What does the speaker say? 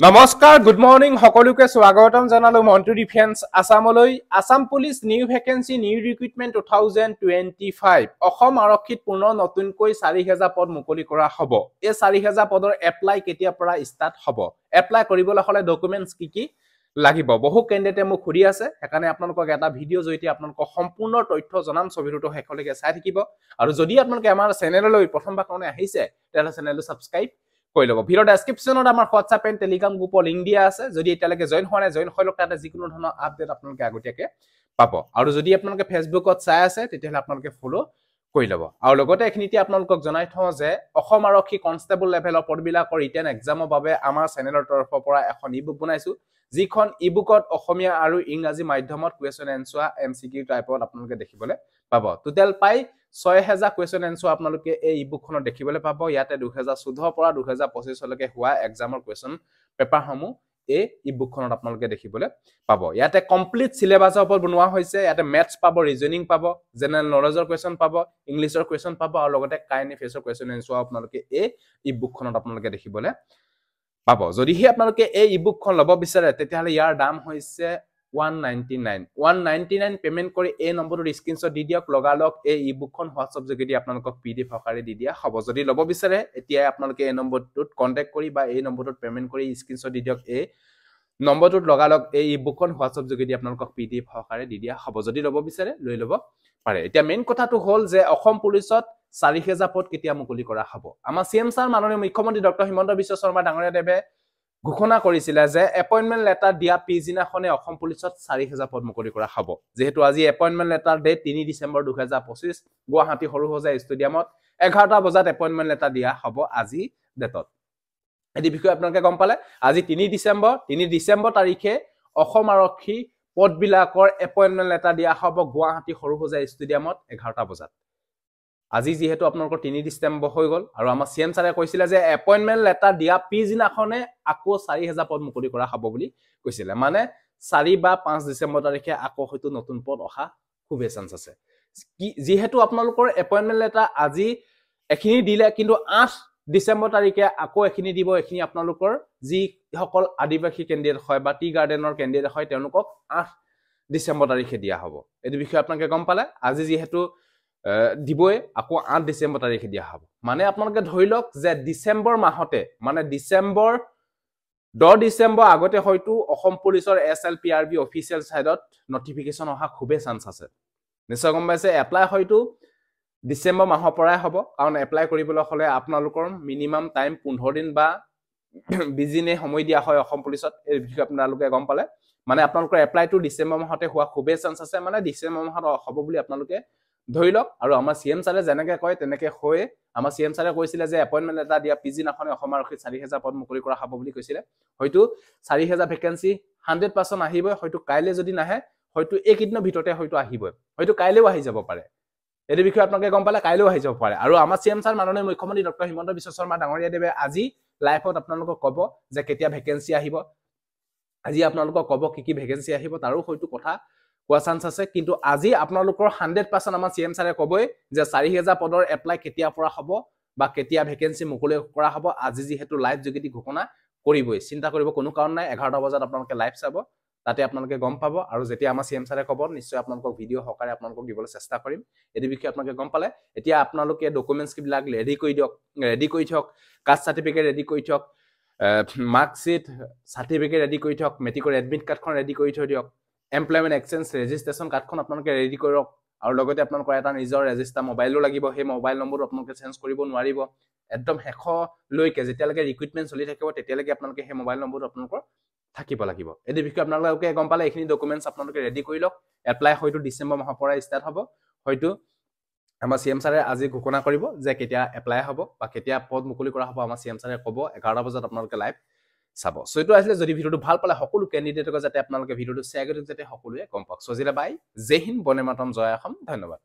নমস্কাৰ good morning সকলোকে স্বাগতম জনালো মন্টু ডিফেন্স আসামলৈ Assam police new vacancy new recruitment 2025 Assam আৰক্ষীত পুনৰ নতুনকৈ 4000 পদ মুকলি কৰা হ'ব এই 4000 পদৰ এপ্লাই কেতিয়া পৰা ষ্টাৰ্ট হ'ব এপ্লাই কৰিবলৈ হলে ডকুমেন্টস কি লাগিব বহু ক্যান্ডিডেটে মোক খুৰি আছে সেইকাৰণে আপোনালোকক এটা ভিডিও জৰিতে আপোনালোকক সম্পূৰ্ণ তথ্য জনাম ছবিটো হেকলৈকে চাই থাকিব আৰু যদি আপোনালোকে আমাৰ চেনেললৈ প্ৰথমবাৰ কাৰণে আহিছে তেতিয়াহলে চেনেলটো সাবস্ক্ৰাইব কই লব ভিডিও ডেসক্ৰিপচনত আমাৰ WhatsApp এণ্ড টেলিগ্ৰাম গ্ৰুপৰ লিংক দিয়া আছে যদি এতিয়ালৈকে জয়েন হোৱা নাই জয়েন হৈ লওক তাতে যিকোনো ধৰণৰ আপডেট আপোনালোকে আগতীয়াকে পাব আৰু যদি আপোনালোকে ফেসবুকত চাই আছে তেতিয়াহলে আপোনালোকে ফলো কৰি লব আৰু লগতে এখিনিতে আপোনালোকক জনাই থওঁ যে অসম আৰক্ষী কনষ্টেবল লেভেলৰ পদবিলাকৰ ৰিটেন এক্সামৰ বাবে আমাৰ চেনেলৰ তৰফৰ পৰা এখন ইবুক বনাইছো যিখন ইবুকত অসমীয়া আৰু ইংৰাজী মাধ্যমত কোৱেশ্চন এনসাৰ এমসিকিউ টাইপত আপোনালোকে দেখিবলৈ পাব টোটাল পাই 6000 কোৱেশ্চন এনসাৰ আপোনালোকে এই ইবুকখনত দেখিবলৈ পাব ইয়াতে 2014 পৰা 2025 লৈকে হোৱা এক্সামৰ কোৱেশ্চন পেপাৰ সমূহ এই ইবুকখনত আপোনালোকে দেখিবলৈ পাব ইয়াতে কমপ্লিট সিলেবাসৰ ওপৰত বনোৱা হৈছে ইয়াতে ম্যাথছ পাব ৰিজনিং পাব জেনাৰেল নলেজৰ কোৱেশ্চন পাব ইংলিছৰ কোৱেশ্চন পাব আৰু লগতে কাৰেণ্ট এফেয়াৰ্ছৰ কোৱেশ্চন এনসাৰ আপোনালোকে এই ইবুকখনত আপোনালোকে দেখিবলৈ পাব যদিহে আপোনালোকে এই ইবুকখন লব বিচাৰে তেতিয়াহলে ইয়াৰ দাম হৈছে 199 পেমেন্ট কৰি এই নম্বৰটো স্ক্ৰিনশ্বট দি দিয়ক লগালক এই ইবুকখন WhatsApp যোগেদি আপোনালোকক PDF আকাৰে দি দিয়া হ'ব যদি লব বিচাৰে এতিয়া আপোনালোকে এই নম্বৰটোত কন্টাক্ট কৰি বা এই নম্বৰটোত পেমেন্ট কৰি স্ক্ৰিনশ্বট দি দিয়ক এই নম্বৰটোত লগালক এই ইবুকখন WhatsApp যোগেদি আপোনালোকক PDF আকাৰে দি দিয়া হ'ব যদি লব বিচাৰে লৈ লব পাৰে এতিয়া মেইন কথাটো হ'ল যে অসম পুলিচত 4000 পদ কেতিয়া মুকলি কৰা হ'ব আমাৰ CM স্যাৰ মাননীয় মুখ্যমন্ত্ৰী ডক্টৰ হিমন্ত বিশ্ব শৰ্মা ডাঙৰীয়া দেৱে ঘোষণা কৰিছিল যে এপয়েন্টমেন্ট লেটাৰ দিয়া পিজিনাখনে অসম পুলিচত 4000 পদ মুকলি কৰা হ'ব যেহেতু আজি appointment letter date 3 December 2025 Guwahati Sarusajai ষ্টেডিয়ামত 11টা বজাত এপয়েন্টমেন্ট লেটাৰ দিয়া হ'ব আজি ডেটত এটি বিষয় আপোনালোকে গম পালে আজি 3 ডিসেম্বৰ তাৰিখে অসম আৰক্ষী পদবিলাকৰ এপয়েন্টমেন্ট লেটাৰ দিয়া হ'ব গুৱাহাটী সৰুসজাই ষ্টেডিয়ামত 11টা বজাত আজি যেহেতু আপোনালোকৰ 3 ডিসেম্বৰ হৈ গল আৰু আমাৰ CM স্যাৰে কৈছিল যে এপয়েন্টমেন্ট লেটাৰ দিয়া পিজিনাখনে আকৌ 4000 পদ মুকলি কৰা হ'ব বুলি কৈছিল মানে 4 বা 5 ডিসেম্বৰ তাৰিখে আকৌ হয়তো নতুন পদ অহা খুবেই চান্স আছে যেহেতু আপোনালোকৰ এপয়েন্টমেন্ট লেটাৰ আজি এখিনি দিলে কিন্তু 8 ডিসেম্বৰ তাৰিখে আকৌ এখিনি দিব এখিনি আপোনালোকৰ যি সকল আদিবাসী কেন্দ্ৰীয় হয় বা টি গাৰ্ডেনৰ কেন্দ্ৰীয় হয় তেওঁলোকক 8 ডিসেম্বৰ তাৰিখে দিয়া হ'ব এই বিষয়ে আপোনালোকে গম পালে আজি যেহেতু দিবই আকৌ 8 ডিসেম্বৰ তাৰিখে দিয়া হ'ব মানে আপোনালোকে ধৰি লওক যে ডিসেম্বৰ মাহতে মানে ডিসেম্বৰ 10 ডিসেম্বৰ আগতে হয়তো অসম পুলিচৰ SLPRB অফিচিয়েল সাইডত নটিফিকেশন অহা খুবেই চান্স আছে নিশ্চয় গম পাইছে এপ্লাই হয়তো ডিসেম্বৰ মাহৰ পৰাই হ'ব কাৰণ এপ্লাই কৰিবলৈ হলে আপোনালোকৰ মিনিমাম টাইম 15 দিন বা 20 দিনে সময় দিয়া হয় অসম পুলিচত এই বিষয়ে আপোনালোকে গম পালে মানে আপোনালোকৰ এপ্লাইটো ডিসেম্বৰ মাহতে হোৱা খুবেই চান্স আছে মানে ডিসেম্বৰ মাহত হ'ব বুলি আপোনালোকে ধৰি লওক আৰু আমাৰ CM স্যাৰে যেনেকৈ কয় তেনেকৈ হয় আমাৰ CM স্যাৰে কৈছিল যে এপয়েন্টমেন্ট লেটাৰ দিয়া পিজিনাখনে অসম আৰক্ষী 4000 পদ মুকলি কৰা হ'ব বুলি কৈছিল হয়তো 4000 ভ্যাকেন্সি 100% আহিব হয়তো কাইলে যদি নাহে হয়তো একদিনৰ ভিতৰতে হয়তো আহিব হয়তো কাইলেও আহি যাব পাৰে এই বিষয়ে আপোনালোকে গম পালে কাইলেও আহি যাব পাৰে আৰু আমাৰ CM স্যাৰ মাননীয় মুখ্যমন্ত্ৰী ডক্টৰ হিমন্ত বিশ্ব শৰ্মা ডাঙৰীয়া দেৱে আজি লাইভত আপোনালোকক ক'ব যে কেতিয়া ভ্যাকেন্সি আহিব আজি আপোনালোকক ক'ব কি ভ্যাকেন্সি আহিব তাৰো হয়তো কথা কোৱা চান্স আছে কিন্তু আজি আপোনালোকৰ 100% আমাৰ CM স্যাৰে ক'বই যে 4000 পদৰ এপ্লাই কেতিয়া পৰা হ'ব বা কেতিয়া ভ্যাকেন্সি মুকলি কৰা হ'ব আজি যেহেতু লাইভ যোগেদি ঘোষণা কৰিবই চিন্তা কৰিব কোনো কাৰণ নাই 11টা বজাত আপোনালোকে লাইভ চাব তাতে আপোনালোকে গম পাব আৰু যেতিয়া আমাৰ CM স্যাৰে ক'ব নিশ্চয় আপোনালোকক ভিডিও হকাৰে আপোনালোকক দিবলৈ চেষ্টা কৰিম এই বিষয়ে আপোনালোকে গম পালে এতিয়া আপোনালোকে ডকুমেন্টস কিবিলাক ৰেডি কৰি থওক কাষ্ট সাৰ্টিফিকেট ৰেডি কৰি থওক মাৰ্কশিট সাৰ্টিফিকেট ৰেডি কৰি থওক মেট্ৰিকৰ এডমিট কাৰ্ডখন ৰেডি কৰি থৈ দিয়ক এমপ্লয়মেন্ট এক্সচেঞ্জ ৰেজিষ্ট্ৰেচন কাৰ্ডখন আপোনালোকে ৰেডি কৰক আৰু লগতে আপোনালোকৰ এটা নিজৰ ৰেজিষ্টাৰ মোবাইলও লাগিব সেই মোবাইল নম্বৰটো আপোনালোকে চেঞ্জ কৰিব নোৱাৰিব একদম হেখলৈকে যেতিয়ালৈকে ৰিক্ৰুটমেন্ট চলি থাকিব তেতিয়ালৈকে আপোনালোকে সেই মোবাইল নম্বৰটো আপোনালোকৰ থাকিব লাগিব এই বিষয়ে আপোনালোকে গম পালে এইখিনি ডকুমেন্টস আপোনালোকে ৰেডি কৰি লওক এপ্লাই হয়তো ডিসেম্বৰ মাহৰ পৰা ষ্টাৰ্ট হ'ব হয়তো আমাৰ CM স্যাৰে আজি ঘোষণা কৰিব যে কেতিয়া এপ্লাই হ'ব বা কেতিয়া পদ মুকলি কৰা হ'ব আমাৰ CM স্যাৰে ক'ব 11টা বজাত আপোনালোকে লাইভ চাব সো এটো আসলে যদি ভিডিওটো ভাল পালে সকলো ক্যান্ডিডেটক যাতে আপোনালোকে ভিডিওটো শেয়াৰ কৰি যাতে সকলোৱে গম পাওক সজিলা বাই জয় হিন্দ বন্দে মাতৰম জয় অসম ধন্যবাদ